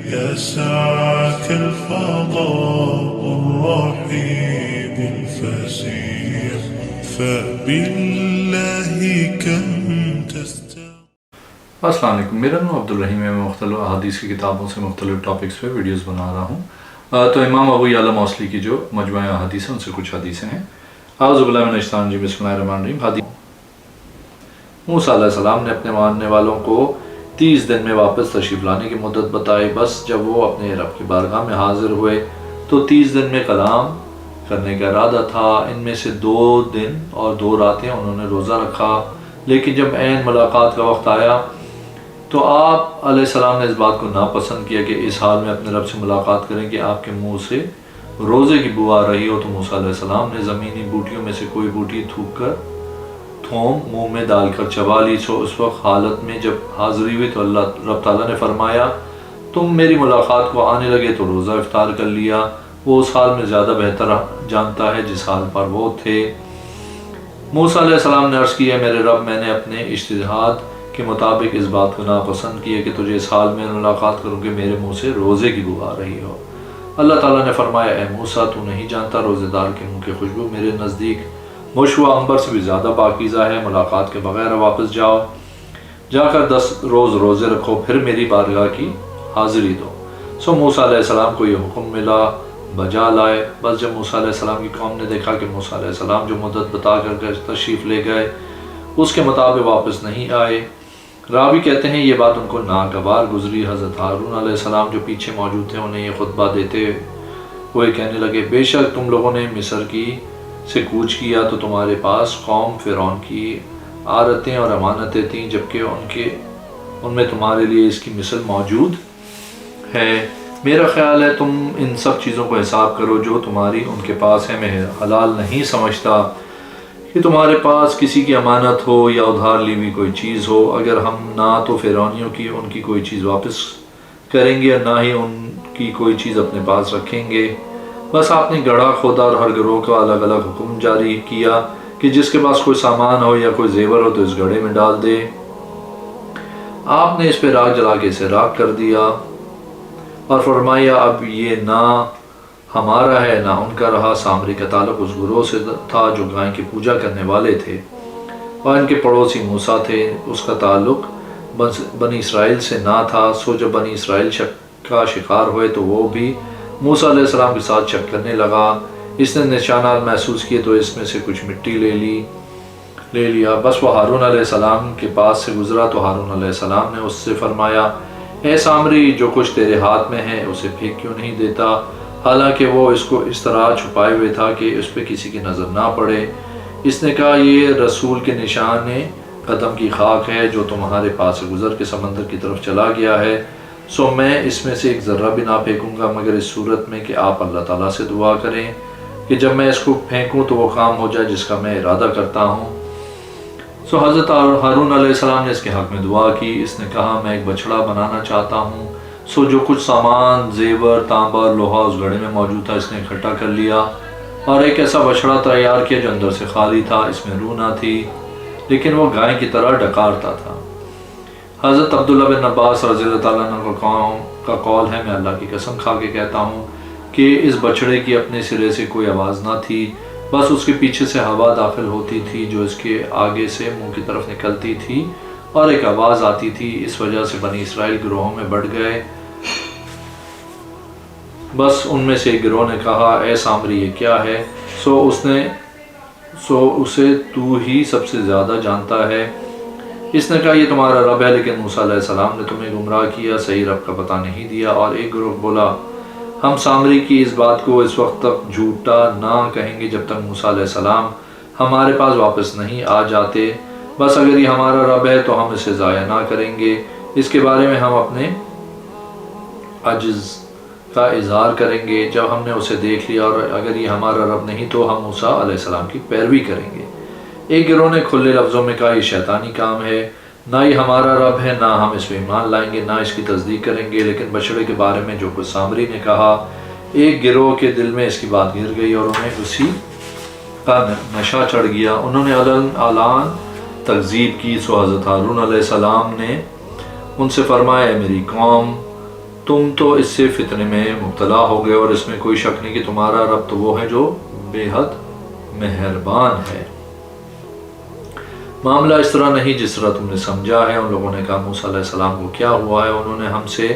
يسعك الفضاء الرحيم الفسيح فبالله كم السلام علیکم، میرا نام عبدالرحیم ہے۔ میں مختلف احادیث کی کتابوں سے مختلف ٹاپکس پہ ویڈیوز بنا رہا ہوں۔ تو امام ابو یعلا موصلی کی جو مجموعہ احادیث ہیں ان سے کچھ حدیثیں ہیں۔ اعوذ باللہ من الشیطان الرجیم، بسم اللہ الرحمن الرحیم۔ موسیٰ علیہ السلام نے اپنے ماننے والوں کو 30 دن میں واپس تشریف لانے کی مدت بتائی۔ بس جب وہ اپنے رب کی بارگاہ میں حاضر ہوئے تو 30 دن میں کلام کرنے کا ارادہ تھا۔ ان میں سے 2 دن اور 2 راتیں انہوں نے روزہ رکھا، لیکن جب عین ملاقات کا وقت آیا تو آپ علیہ السلام نے اس بات کو ناپسند کیا کہ اس حال میں اپنے رب سے ملاقات کریں کہ آپ کے منہ سے روزے کی بو آ رہی ہو۔ تو موسیٰ علیہ السلام نے زمینی بوٹیوں میں سے کوئی بوٹی تھوک کر تھوم منہ میں ڈال کر چبا لی۔ سو اس وقت حالت میں جب حاضری ہوئی تو اللہ رب تعالیٰ نے فرمایا تم میری ملاقات کو آنے لگے تو روزہ افطار کر لیا۔ وہ اس حال میں زیادہ بہتر جانتا ہے جس حال پر وہ تھے۔ موسیٰ علیہ السلام نے عرض کیا میرے رب، میں نے اپنے اجتہاد کے مطابق اس بات کو ناپسند کیا کہ تجھے اس حال میں ملاقات کروں کہ میرے منہ سے روزے کی بو آ رہی ہو۔ اللہ تعالیٰ نے فرمایا اے موسیٰ، تو نہیں جانتا روزے دار کے منہ کی خوشبو میرے نزدیک مشوع عنبر سے بھی زیادہ پاکیزہ ہے۔ ملاقات کے بغیر واپس جاؤ، جا کر 10 روز روزے رکھو، پھر میری بارگاہ کی حاضری دو۔ سو موسیٰ علیہ السلام کو یہ حکم ملا، بجا لائے۔ بس جب موسیٰ علیہ السلام کی قوم نے دیکھا کہ موسیٰ علیہ السلام جو مدت بتا کر تشریف لے گئے اس کے مطابق واپس نہیں آئے، راوی کہتے ہیں یہ بات ان کو ناگوار گزری۔ حضرت ہارون علیہ السلام جو پیچھے موجود تھے انہیں یہ خطبہ دیتے ہوئے کہنے لگے بے شک تم لوگوں نے مصر سے کوچ کیا تو تمہارے پاس قوم فرعون کی عادتیں اور امانتیں تھیں، جبکہ ان میں تمہارے لیے اس کی مثل موجود ہے۔ میرا خیال ہے تم ان سب چیزوں کو حساب کرو جو تمہاری ان کے پاس ہے۔ میں حلال نہیں سمجھتا کہ تمہارے پاس کسی کی امانت ہو یا ادھار لی ہوئی کوئی چیز ہو۔ اگر ہم نہ تو فرعونیوں کی ان کی کوئی چیز واپس کریں گے اور نہ ہی ان کی کوئی چیز اپنے پاس رکھیں گے۔ بس آپ نے گڑھا کھودا اور ہر گروہ کا الگ الگ حکم جاری کیا کہ جس کے پاس کوئی سامان ہو یا کوئی زیور ہو تو اس گڑھے میں ڈال دے۔ آپ نے اس پہ راکھ جلا کے اسے راکھ کر دیا اور فرمایا اب یہ نہ ہمارا ہے نہ ان کا رہا۔ سامری کا تعلق اس گروہ سے تھا جو گائے کی پوجا کرنے والے تھے اور ان کے پڑوسی موسیٰ تھے۔ اس کا تعلق بنی اسرائیل سے نہ تھا۔ سو جب بنی اسرائیل شک کا شکار ہوئے تو وہ بھی موسیٰ علیہ السلام کے ساتھ شک کرنے لگا۔ اس نے نشانات محسوس کیے تو اس میں سے کچھ مٹی لے لیا۔ بس وہ ہارون علیہ السلام کے پاس سے گزرا تو ہارون علیہ السلام نے اس سے فرمایا اے سامری، جو کچھ تیرے ہاتھ میں ہے اسے پھینک کیوں نہیں دیتا؟ حالانکہ وہ اس کو اس طرح چھپائے ہوئے تھا کہ اس پہ کسی کی نظر نہ پڑے۔ اس نے کہا یہ رسول کے نشان قدم کی خاک ہے جو تمہارے پاس سے گزر کے سمندر کی طرف چلا گیا ہے۔ سو میں اس میں سے ایک ذرہ بھی نہ پھینکوں گا مگر اس صورت میں کہ آپ اللہ تعالیٰ سے دعا کریں کہ جب میں اس کو پھینکوں تو وہ کام ہو جائے جس کا میں ارادہ کرتا ہوں۔ سو حضرت ہارون علیہ السلام نے اس کے حق میں دعا کی۔ اس نے کہا میں ایک بچڑا بنانا چاہتا ہوں۔ سو جو کچھ سامان زیور تانبا اور لوہا اس گڑھے میں موجود تھا اس نے اکٹھا کر لیا اور ایک ایسا بچڑا تیار کیا جو اندر سے خالی تھا، اس میں روح نہ تھی لیکن وہ گائے کی طرح ڈکارتا تھا۔ حضرت عبداللہ بن عباس رضی اللہ تعالیٰ عنہ کا قول ہے میں اللہ کی قسم کھا کے کہتا ہوں کہ اس بچڑے کی اپنے سرے سے کوئی آواز نہ تھی، بس اس کے پیچھے سے ہوا داخل ہوتی تھی جو اس کے آگے سے منہ کی طرف نکلتی تھی اور ایک آواز آتی تھی۔ اس وجہ سے بنی اسرائیل گروہوں میں بڑھ گئے۔ بس ان میں سے ایک گروہ نے کہا اے سامری یہ کیا ہے؟ سو اسے تو ہی سب سے زیادہ جانتا ہے۔ اس نے کہا یہ تمہارا رب ہے لیکن موسیٰ علیہ السلام نے تمہیں گمراہ کیا، صحیح رب کا پتہ نہیں دیا۔ اور ایک گروہ بولا ہم سامری کی اس بات کو اس وقت تک جھوٹا نہ کہیں گے جب تک موسیٰ علیہ السلام ہمارے پاس واپس نہیں آ جاتے۔ بس اگر یہ ہمارا رب ہے تو ہم اسے ضائع نہ کریں گے، اس کے بارے میں ہم اپنے عجز کا اظہار کریں گے جب ہم نے اسے دیکھ لیا، اور اگر یہ ہمارا رب نہیں تو ہم موسیٰ علیہ السلام کی پیروی کریں گے۔ ایک گروہ نے کھلے لفظوں میں کہا یہ شیطانی کام ہے، نہ یہ ہمارا رب ہے، نہ ہم اس میں ایمان لائیں گے، نہ اس کی تصدیق کریں گے۔ لیکن بچڑے کے بارے میں جو کچھ سامری نے کہا ایک گروہ کے دل میں اس کی بات گر گئی اور انہیں اسی کا نشہ چڑھ گیا۔ انہوں نے اعلان تکذیب کی۔ سو حضرت ہارون علیہ السلام نے ان سے فرمایا میری قوم، تم تو اس سے فتنے میں مبتلا ہو گئے، اور اس میں کوئی شک نہیں کہ تمہارا رب تو وہ ہے جو بے حد مہربان ہے۔ معاملہ اس طرح نہیں جس طرح تم نے سمجھا ہے۔ ان لوگوں نے کہا موسیٰ علیہ السلام کو کیا ہوا ہے؟ انہوں نے ہم سے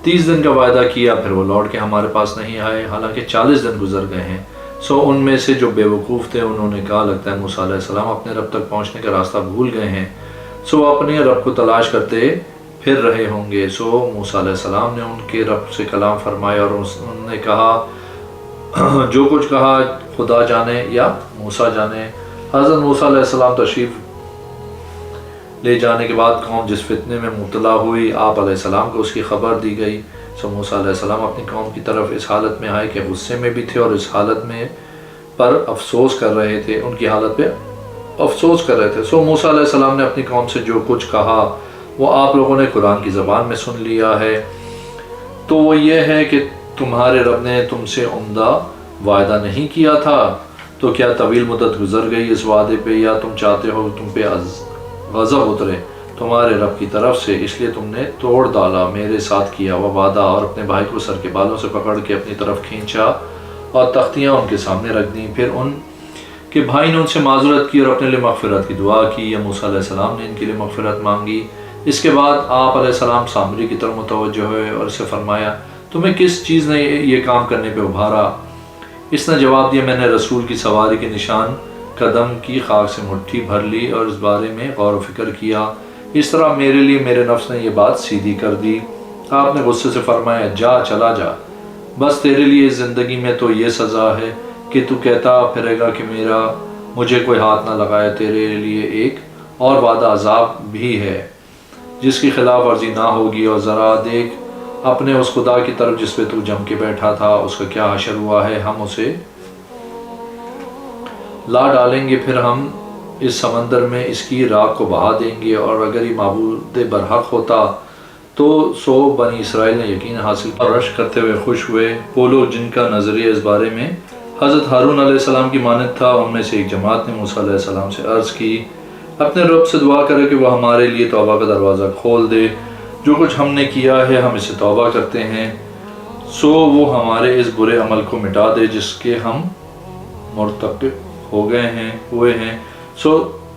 30 دن کا وعدہ کیا، پھر وہ لوٹ کے ہمارے پاس نہیں آئے، حالانکہ 40 دن گزر گئے ہیں۔ ان میں سے جو بے وقوف تھے انہوں نے کہا لگتا ہے موسیٰ علیہ السلام اپنے رب تک پہنچنے کا راستہ بھول گئے ہیں، اپنے رب کو تلاش کرتے پھر رہے ہوں گے۔ موسیٰ علیہ السلام نے ان کے رب سے کلام فرمایا، اور انہوں نے کہا جو کچھ کہا خدا جانے یا موسیٰ جانے۔ حضرت موسیٰ علیہ السلام تشریف لے جانے کے بعد قوم جس فتنے میں مبتلا ہوئی، آپ علیہ السلام کو اس کی خبر دی گئی۔ موسیٰ علیہ السلام اپنی قوم کی طرف اس حالت میں آئے کہ غصے میں بھی تھے، اور اس حالت میں پر افسوس کر رہے تھے، ان کی حالت پہ افسوس کر رہے تھے۔ موسیٰ علیہ السلام نے اپنی قوم سے جو کچھ کہا وہ آپ لوگوں نے قرآن کی زبان میں سن لیا ہے۔ تو وہ یہ ہے کہ تمہارے رب نے تم سے عمدہ وعدہ نہیں کیا تھا، تو کیا طویل مدت گزر گئی اس وعدے پہ، یا تم چاہتے ہو تم پہ غضب اترے تمہارے رب کی طرف سے، اس لیے تم نے توڑ ڈالا میرے ساتھ کیا ہوا وعدہ، اور اپنے بھائی کو سر کے بالوں سے پکڑ کے اپنی طرف کھینچا اور تختیاں ان کے سامنے رکھ دیں۔ پھر ان کے بھائی نے ان سے معذرت کی اور اپنے لیے مغفرت کی دعا کی، یا موسیٰ علیہ السلام نے ان کے لیے مغفرت مانگی۔ اس کے بعد آپ علیہ السلام سامری کی طرف متوجہ ہوئے اور اسے فرمایا تمہیں کس چیز نے یہ کام کرنے پہ ابھارا؟ اس نے جواب دیا میں نے رسول کی سواری کے نشان قدم کی خاک سے مٹھی بھر لی اور اس بارے میں غور و فکر کیا، اس طرح میرے لیے میرے نفس نے یہ بات سیدھی کر دی۔ آپ نے غصے سے فرمایا جا چلا جا، بس تیرے لیے اس زندگی میں تو یہ سزا ہے کہ تو کہتا پھرے گا کہ مجھے کوئی ہاتھ نہ لگائے، تیرے لیے ایک اور وعدہ عذاب بھی ہے جس کی خلاف ورزی نہ ہوگی، اور ذرا دیکھ اپنے اس خدا کی طرف جس پہ تو جم کے بیٹھا تھا، اس کا کیا حشر ہوا ہے۔ ہم اسے لا ڈالیں گے، پھر ہم اس سمندر میں اس کی راکھ کو بہا دیں گے، اور اگر یہ معبود برحق ہوتا تو بنی اسرائیل نے یقین حاصل کیا۔ رش کرتے ہوئے خوش ہوئے وہ لوگ جن کا نظریہ اس بارے میں حضرت ہارون علیہ السلام کی مانند تھا۔ ان میں سے ایک جماعت نے موسیٰ علیہ السلام سے عرض کی اپنے رب سے دعا کرے کہ وہ ہمارے لیے توبہ کا دروازہ کھول دے، جو کچھ ہم نے کیا ہے ہم اسے توبہ کرتے ہیں، وہ ہمارے اس برے عمل کو مٹا دے جس کے ہم مرتکب ہوئے ہیں۔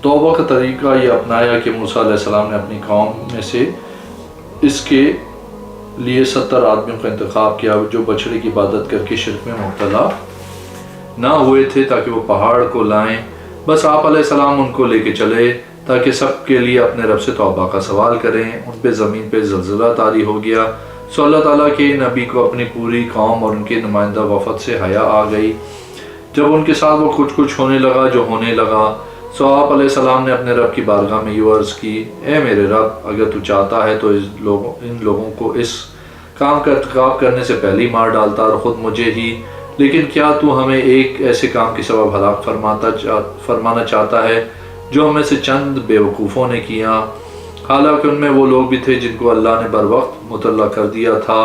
توبہ کا طریقہ یہ اپنایا کہ موسیٰ علیہ السلام نے اپنی قوم میں سے اس کے لیے 70 آدمیوں کا انتخاب کیا جو بچڑے کی عبادت کر کے شرک میں مبتلا نہ ہوئے تھے، تاکہ وہ پہاڑ کو لائیں۔ بس آپ علیہ السلام ان کو لے کے چلے تاکہ سب کے لیے اپنے رب سے توبہ کا سوال کریں۔ ان پہ زمین پہ زلزلہ طاری ہو گیا، اللہ تعالیٰ کے نبی کو اپنی پوری قوم اور ان کے نمائندہ وفد سے حیا آ گئی۔ جب ان کے ساتھ وہ کچھ ہونے لگا جو ہونے لگا، آپ علیہ السلام نے اپنے رب کی بارگاہ میں یہ عرض کی اے میرے رب، اگر تو چاہتا ہے تو ان لوگوں کو اس کام کا ارتکاب کرنے سے پہلے ہی مار ڈالتا اور خود مجھے ہی، لیکن کیا تو ہمیں ایک ایسے کام کے سبب ہلاک فرمانا چاہتا ہے جو ہمیں سے چند بے وقوفوں نے کیا، حالانکہ ان میں وہ لوگ بھی تھے جن کو اللہ نے بر وقت مطلع کر دیا تھا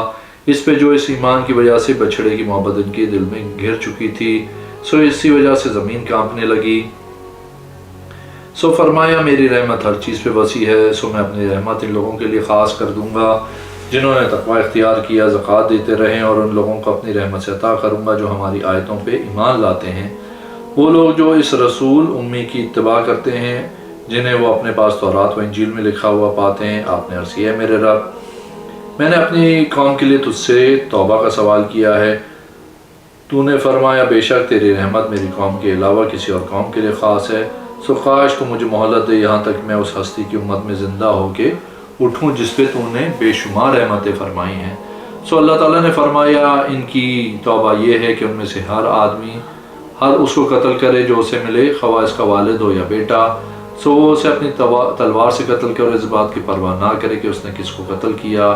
اس پہ جو اس ایمان کی وجہ سے بچڑے کی محبت ان کے دل میں گھر چکی تھی، اسی وجہ سے زمین کانپنے لگی۔ فرمایا میری رحمت ہر چیز پہ وسیع ہے، میں اپنی رحمت ان لوگوں کے لیے خاص کر دوں گا جنہوں نے تقوی اختیار کیا، زکوٰۃ دیتے رہے، اور ان لوگوں کو اپنی رحمت سے عطا کروں گا جو ہماری آیتوں پہ ایمان لاتے ہیں، وہ لوگ جو اس رسول امی کی اتباع کرتے ہیں جنہیں وہ اپنے پاس تورات و انجیل میں لکھا ہوا پاتے ہیں۔ آپ نے عرض کیا میرے رب، میں نے اپنی قوم کے لیے تجھ سے توبہ کا سوال کیا ہے، تو نے فرمایا بے شک تیری رحمت میری قوم کے علاوہ کسی اور قوم کے لیے خاص ہے، کاش تو مجھے مہلت دے یہاں تک میں اس ہستی کی امت میں زندہ ہو کے اٹھوں جس پہ تو نے بے شمار رحمتیں فرمائی ہیں۔ اللہ تعالیٰ نے فرمایا ان کی توبہ یہ ہے کہ ان میں سے ہر آدمی اس کو قتل کرے جو اسے ملے، خواہ اس کا والد ہو یا بیٹا، وہ اسے اپنی تلوار سے قتل کرے، اس بات کی پرواہ نہ کرے کہ اس نے کس کو قتل کیا۔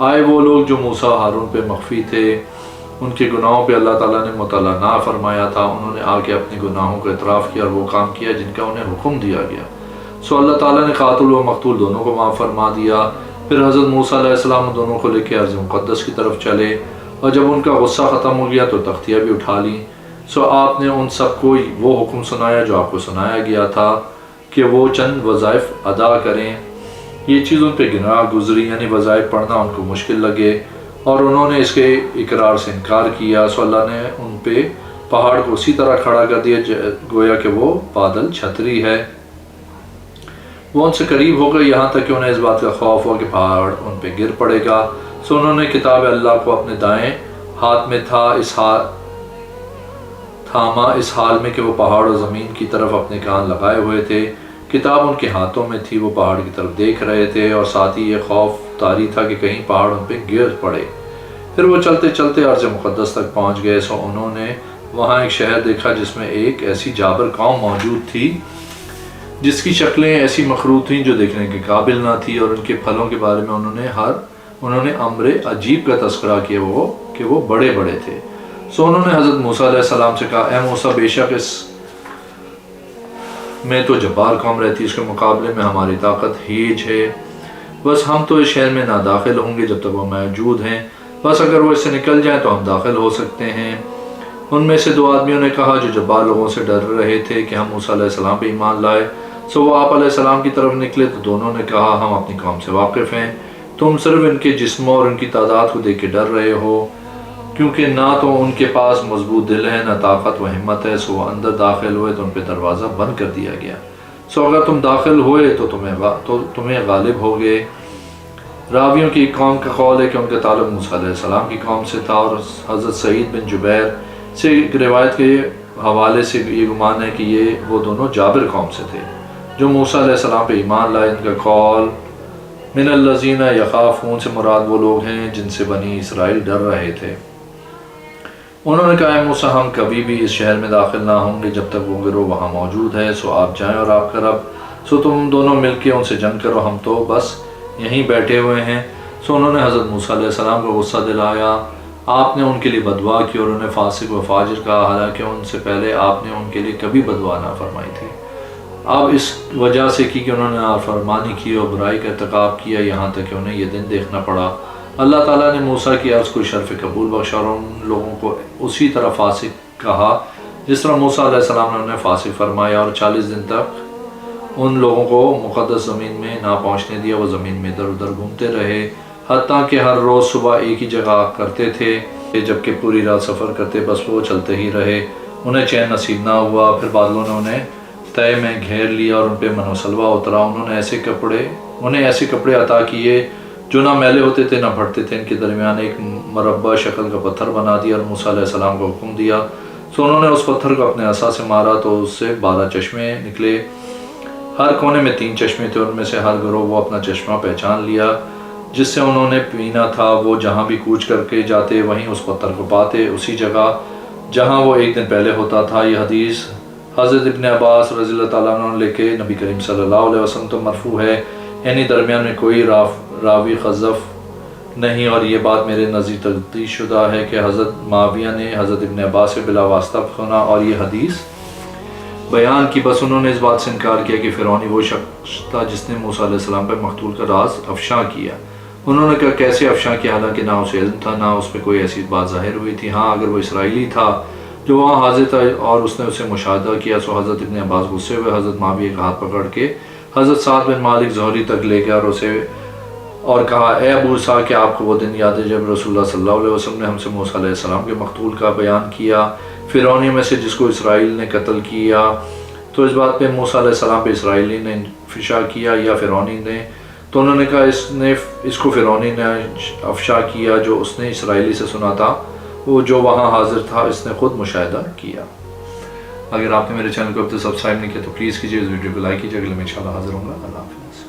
آئے وہ لوگ جو موسیٰ ہارون پہ مخفی تھے، ان کے گناہوں پہ اللہ تعالیٰ نے مطلع نہ فرمایا تھا، انہوں نے آ کے اپنے گناہوں کو اعتراف کیا اور وہ کام کیا جن کا انہیں حکم دیا گیا۔ اللہ تعالیٰ نے قاتل و مقتول دونوں کو معاف فرما دیا۔ پھر حضرت موسیٰ علیہ السلام دونوں کو لے کے ارض مقدس کی طرف چلے، اور جب ان کا غصہ ختم ہو گیا تو تختیاں بھی اٹھا لیں۔ آپ نے ان سب کو وہ حکم سنایا جو آپ کو سنایا گیا تھا کہ وہ چند وظائف ادا کریں۔ یہ چیز ان پہ گناہ گزری، یعنی وظائف پڑھنا ان کو مشکل لگے، اور انہوں نے اس کے اقرار سے انکار کیا، سو اللہ نے ان پہ پہاڑ کو اسی طرح کھڑا کر دیا گویا کہ وہ بادل چھتری ہے۔ وہ ان سے قریب ہو گئے یہاں تک کہ انہیں اس بات کا خوف ہوا کہ پہاڑ ان پہ گر پڑے گا، سو انہوں نے کتاب اللہ کو اپنے دائیں ہاتھ میں تھاما اس حال میں کہ وہ پہاڑ اور زمین کی طرف اپنے کان لگائے ہوئے تھے۔ کتاب ان کے ہاتھوں میں تھی، وہ پہاڑ کی طرف دیکھ رہے تھے اور ساتھ ہی یہ خوف طاری تھا کہ کہیں پہاڑ ان پہ گر پڑے۔ پھر وہ چلتے چلتے ارض مقدس تک پہنچ گئے، سو انہوں نے وہاں ایک شہر دیکھا جس میں ایک ایسی جابر قوم موجود تھی جس کی شکلیں ایسی مخروط تھیں جو دیکھنے کے قابل نہ تھی، اور ان کے پھلوں کے بارے میں انہوں نے امر عجیب کا تذکرہ کیا کہ وہ بڑے بڑے تھے۔ سو انہوں نے حضرت موسیٰ علیہ السلام سے کہا، اے موسیٰ، بے شک اس میں تو جبار قوم رہتی ہے، اس کے مقابلے میں ہماری طاقت ہیج ہے، بس ہم تو اس شہر میں نہ داخل ہوں گے جب تک وہ موجود ہیں، بس اگر وہ اس سے نکل جائیں تو ہم داخل ہو سکتے ہیں۔ ان میں سے 2 آدمیوں نے کہا جو جبار لوگوں سے ڈر رہے تھے کہ ہم موسیٰ علیہ السلام پہ ایمان لائے، سو وہ آپ علیہ السلام کی طرف نکلے تو دونوں نے کہا، ہم اپنی قوم سے واقف ہیں، تم صرف ان کے جسموں اور ان کی تعداد کو دیکھ کے ڈر رہے ہو، کیونکہ نہ تو ان کے پاس مضبوط دل ہے نہ طاقت و ہمت ہے۔ سو وہ اندر داخل ہوئے تو ان پہ دروازہ بند کر دیا گیا، سو اگر تم داخل ہوئے تو تمہیں غالب ہو گئے۔ راویوں کی قوم کا قول ہے کہ ان کا تعلق موسیٰ علیہ السلام کی قوم سے تھا، اور حضرت سعید بن جبیر سے ایک روایت کے حوالے سے یہ گمان ہے کہ وہ دونوں جابر قوم سے تھے جو موسیٰ علیہ السلام پہ ایمان لائے۔ ان کا قول من الذین یخافون سے مراد وہ لوگ ہیں جن سے بنی اسرائیل ڈر رہے تھے۔ انہوں نے کہا، اے موسیٰ، ہم کبھی بھی اس شہر میں داخل نہ ہوں گے جب تک وہ گروہ وہاں موجود ہے، سو آپ جائیں اور آپ کا رب، سو تم دونوں مل کے ان سے جنگ کرو، ہم تو بس یہیں بیٹھے ہوئے ہیں۔ سو انہوں نے حضرت موسیٰ علیہ السلام کو غصہ دلایا، آپ نے ان کے لیے بددعا کی اور انہیں فاسق و فاجر کہا، حالانکہ ان سے پہلے آپ نے ان کے لیے کبھی بددعا نہ فرمائی تھی۔ اب اس وجہ سے کی کہ انہوں نے نافرمانی کی اور برائی کا ارتکاب کیا، یہاں تک کہ انہیں یہ دن دیکھنا پڑا۔ اللہ تعالیٰ نے موسیٰ کی عرض کو شرف قبول بخشا اور ان لوگوں کو اسی طرح فاسق کہا جس طرح موسیٰ علیہ السلام نے انہیں فاسق فرمایا، اور 40 دن تک ان لوگوں کو مقدس زمین میں نہ پہنچنے دیا۔ وہ زمین میں ادھر ادھر گھومتے رہے، حتیٰ کہ ہر روز صبح ایک ہی جگہ کرتے تھے، جبکہ پوری رات سفر کرتے، بس وہ چلتے ہی رہے، انہیں چین نصیب نہ ہوا۔ پھر بادلوں نے انہیں طے میں گھیر لیا اور ان پہ من و سلوہ اترا۔ انہیں ایسے کپڑے عطا کیے جو نہ میلے ہوتے تھے نہ پھٹتے تھے، ان کے درمیان ایک مربع شکل کا پتھر بنا دیا اور موسیٰ علیہ السلام کو حکم دیا، سو انہوں نے اس پتھر کو اپنے عصا سے مارا تو اس سے 12 چشمے نکلے، ہر کونے میں 3 چشمے تھے، ان میں سے ہر گروہ وہ اپنا چشمہ پہچان لیا جس سے انہوں نے پینا تھا۔ وہ جہاں بھی کوچ کر کے جاتے وہیں اس پتھر کو پاتے، اسی جگہ جہاں وہ ایک دن پہلے ہوتا تھا۔ یہ حدیث حضرت ابن عباس رضی اللہ تعالیٰ عنہ لے کے نبی کریم صلی اللہ علیہ وسلم تو مرفوع ہے، یعنی درمیان میں کوئی راوی خذف نہیں، اور یہ بات میرے نزدیک تصدیق شدہ ہے کہ حضرت معاویہ نے حضرت ابن عباس سے بلا واسطہ سنا اور یہ حدیث بیان کی، بس انہوں نے اس بات سے انکار کیا کہ فرعونی وہ شخص تھا جس نے موسیٰ علیہ السلام پر مقتول کا راز افشاں کیا۔ انہوں نے کہا، کیسے افشاں کیا، حالانکہ نہ اسے علم تھا نہ اس پہ کوئی ایسی بات ظاہر ہوئی تھی۔ ہاں، اگر وہ اسرائیلی تھا جو وہاں حاضر تھا اور اس نے اسے مشاہدہ کیا، سو حضرت ابن عباس غصے ہوئے، حضرت معاویہ کا ہاتھ پکڑ کے حضرت سعد بن مالک زہری تک لے گیا اور کہا، اے ابو اسحاق، کیا آپ کو وہ دن یاد ہے جب رسول اللہ صلی اللہ علیہ وسلم نے ہم سے موسیٰ علیہ السلام کے مقتول کا بیان کیا، فرعونی میں سے جس کو اسرائیل نے قتل کیا؟ تو اس بات پہ موسیٰ علیہ السلام پہ اسرائیلی نے افشا کیا یا فرعونی نے؟ تو انہوں نے کہا، اس کو فرعونی نے افشا کیا جو اس نے اسرائیلی سے سنا تھا، وہ جو وہاں حاضر تھا، اس نے خود مشاہدہ کیا۔ اگر آپ نے میرے چینل کو اب تک سبسکرائب نہیں کیا تو پلیز کیجیے، اس ویڈیو کو لائک کیجیے، اگلے میں انشاءاللہ حاضر ہوں گا۔ اللہ حافظ۔